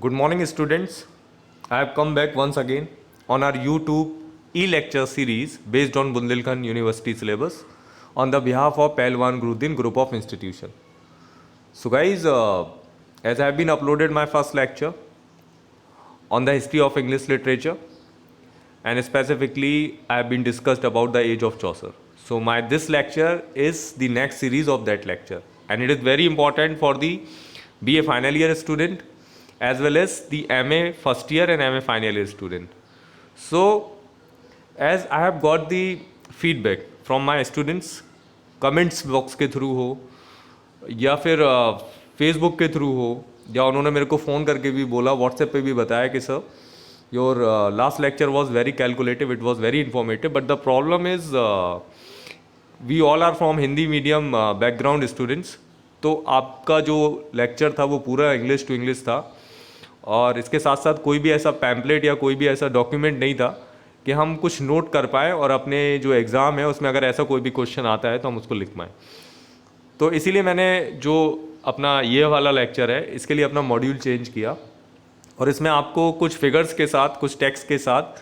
Good morning, students. I have come back once again on our YouTube e-lecture series based on Bundelkhand University syllabus on the behalf of Pahalwan Guruddin Group of Institution. So guys, as I have been uploaded my first lecture on the history of English literature, and specifically I have been discussed about the age of Chaucer. So this lecture is the next series of that lecture, and it is very important for the BA final year student as well as the MA first year and MA final year student. So as I have got the feedback from my students, comments box के through हो या फिर Facebook के through हो, या उन्होंने मेरे को फ़ोन करके भी बोला, व्हाट्सएप पे भी बताया कि sir your last lecture was very calculative, it was very informative, but the problem is we all are from Hindi medium background students. तो आपका जो लेक्चर था वो पूरा इंग्लिश टू इंग्लिश था, और इसके साथ साथ कोई भी ऐसा पैम्पलेट या कोई भी ऐसा डॉक्यूमेंट नहीं था कि हम कुछ नोट कर पाएँ और अपने जो एग्ज़ाम है उसमें अगर ऐसा कोई भी क्वेश्चन आता है तो हम उसको लिख पाएँ. तो इसीलिए मैंने जो अपना ये वाला लेक्चर है इसके लिए अपना मॉड्यूल चेंज किया, और इसमें आपको कुछ फिगर्स के साथ, कुछ टेक्स्ट के साथ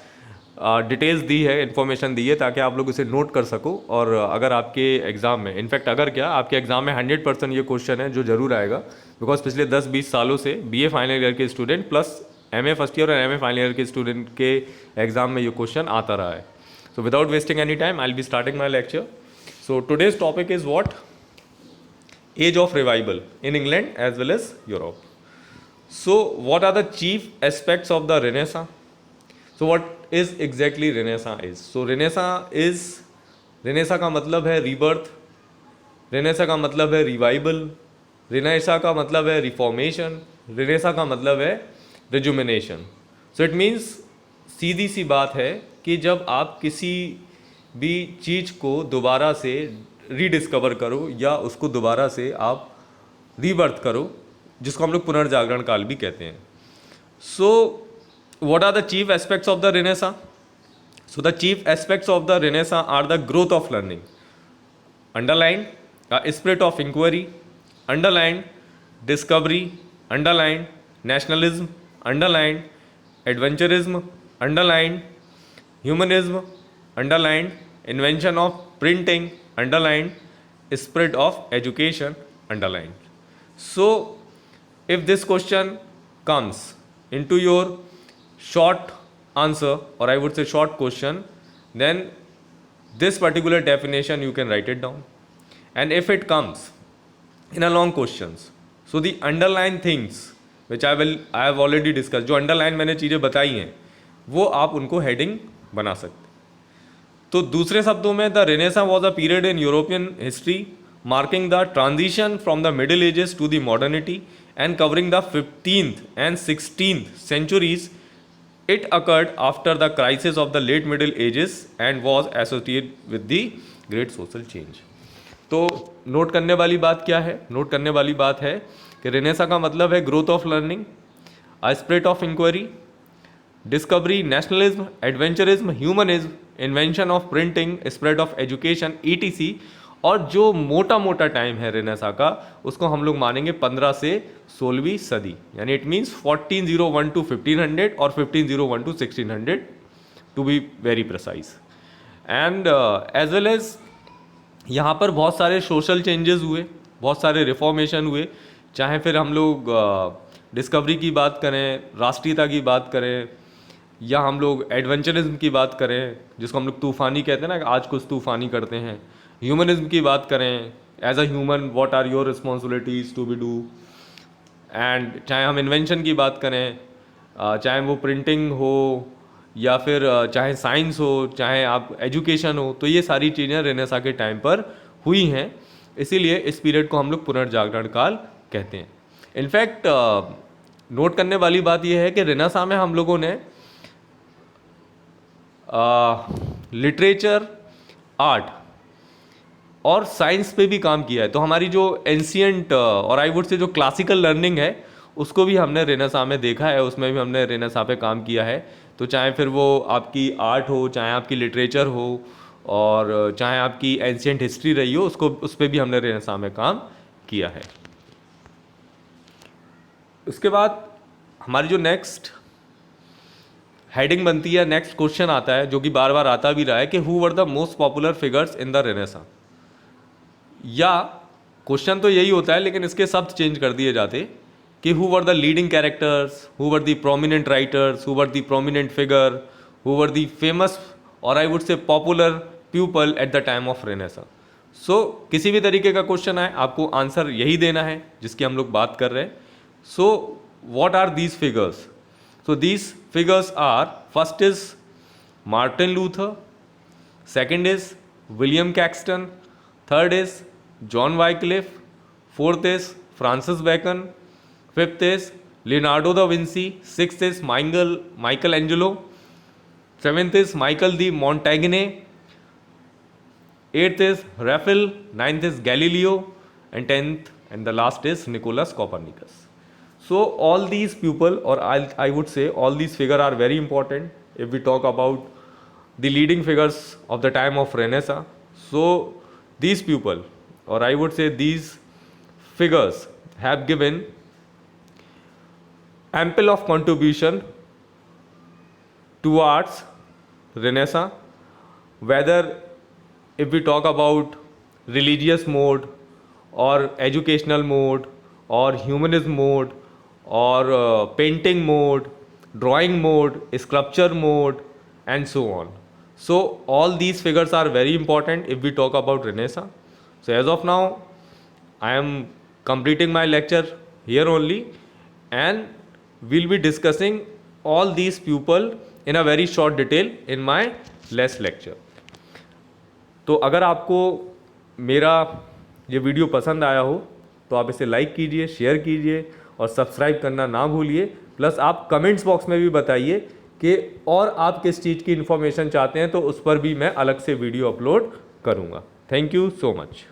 डिटेल्स दी है, इन्फॉर्मेशन दी है, ताकि आप लोग इसे नोट कर सको. और अगर आपके एग्ज़ाम में, इनफैक्ट अगर क्या आपके एग्ज़ाम में 100% ये क्वेश्चन है जो ज़रूर आएगा, बिकॉज पिछले 10-20 सालों से BA फाइनल ईयर के student plus MA first year और MA फाइनल ईयर के स्टूडेंट के एग्ज़ाम में ये क्वेश्चन आता रहा है. So without wasting any time I will be starting my lecture. So today's topic is what? Age of revival in England as well as Europe. So what are the chief aspects of the Renaissance? So what is exactly Renaissance is? So Renaissance का मतलब है rebirth, Renaissance का मतलब है revival, Renaissance का मतलब है reformation, Renaissance का मतलब है रिजुमिनेशन. सो इट मीन्स, सीधी सी बात है कि जब आप किसी भी चीज़ को दोबारा से रीडिस्कवर करो या उसको दोबारा से आप रीबर्थ करो, जिसको हम लोग पुनर्जागरण काल भी कहते हैं. So what are the chief aspects of the renaissance? So the chief aspects of the renaissance are the growth of learning, underline spirit of inquiry, underline discovery, underline nationalism, underline adventurism, underline humanism, underline invention of printing, underline spirit of education, underline. So if this question comes into your short answer, or I would say short question, then this particular definition you can write it down. And if it comes in a long questions, so the underline things which I have already discussed, जो underline मैंने चीज़ें बताई हैं वो आप उनको heading बना सकते. तो दूसरे शब्दों में, the renaissance was a period in European history marking the transition from the Middle Ages to the modernity and covering the 15th and 16th centuries. It occurred after the crisis of the late Middle Ages and was associated with the great social change. तो note करने वाली बात क्या है? Note करने वाली बात है कि रेनेसां का मतलब है growth of learning, a spirit of inquiry, discovery, nationalism, adventurism, humanism, invention of printing, spread of education, ETC. और जो मोटा मोटा टाइम है रेनेसां का, उसको हम लोग मानेंगे 15 से 16वीं सदी, यानी इट मीन्स 1401 टू 1500 और 1501 to 1600 to be very precise. And as well as यहाँ पर बहुत सारे सोशल चेंजेस हुए, बहुत सारे रिफॉर्मेशन हुए, चाहे फिर हम लोग डिस्कवरी की बात करें, राष्ट्रीयता की बात करें, या हम लोग एडवेंचरिज्म की बात करें जिसको हम लोग तूफ़ानी कहते हैं ना, आज कुछ तूफ़ानी करते हैं, ह्यूमनिज्म की बात करें, as a human what are your responsibilities to be do, and चाहे हम इन्वेंशन की बात करें, चाहे वो प्रिंटिंग हो या फिर चाहे साइंस हो, चाहे आप एजुकेशन हो, तो ये सारी चीज़ें रेनेसां के टाइम पर हुई हैं. इसीलिए इस पीरियड को हम लोग पुनर्जागरण काल कहते हैं. इनफैक्ट नोट करने वाली बात यह है कि रेनेसां में हम लोगों ने लिटरेचर, आर्ट और साइंस पे भी काम किया है. तो हमारी जो एंशियंट और आई वुड से जो क्लासिकल लर्निंग है उसको भी हमने रेनेसां में देखा है, उसमें भी हमने रेनेसां पे काम किया है. तो चाहे फिर वो आपकी आर्ट हो, चाहे आपकी लिटरेचर हो, और चाहे आपकी एंशियंट हिस्ट्री रही हो, उस पर भी हमने रेनेसां में काम किया है. उसके बाद हमारी जो नेक्स्ट हेडिंग बनती है, नेक्स्ट क्वेश्चन आता है जो कि बार बार आता भी रहा है कि who were the most popular figures in the Renaissance. या क्वेश्चन तो यही होता है लेकिन इसके शब्द चेंज कर दिए जाते कि who were the leading characters, who were the prominent writers, who were the prominent figure, who were the famous और I would say popular people at the time of renaissance. So किसी भी तरीके का question आए आपको answer यही देना है जिसकी हम लोग बात कर रहे हैं। So what are these figures? So these figures are, first is Martin Luther, second is William Caxton, third is John Wycliffe, fourth is Francis Bacon, fifth is Leonardo da Vinci, sixth is Michelangelo, seventh is Michael de Montaigne, eighth is Raphael, ninth is Galileo, and tenth and the last is Nicholas Copernicus. So all these people, or I would say all these figures are very important if we talk about the leading figures of the time of Renaissance. So these people, or I would say these figures have given ample of contribution towards Renaissance, whether if we talk about religious mode or educational mode or humanism mode or painting mode, drawing mode, sculpture mode, and so on. So all these figures are very important if we talk about Renaissance. So as of now, I am completing my lecture here only, and we'll be discussing all these people in a very short detail in my last lecture. तो अगर आपको मेरा ये video पसंद आया हो तो आप इसे लाइक कीजिए, शेयर कीजिए और सब्सक्राइब करना ना भूलिए। प्लस आप कमेंट्स बॉक्स में भी बताइए कि और आप किस चीज़ की इन्फॉर्मेशन चाहते हैं, तो उस पर भी मैं अलग से वीडियो अपलोड करूँगा। Thank you so much.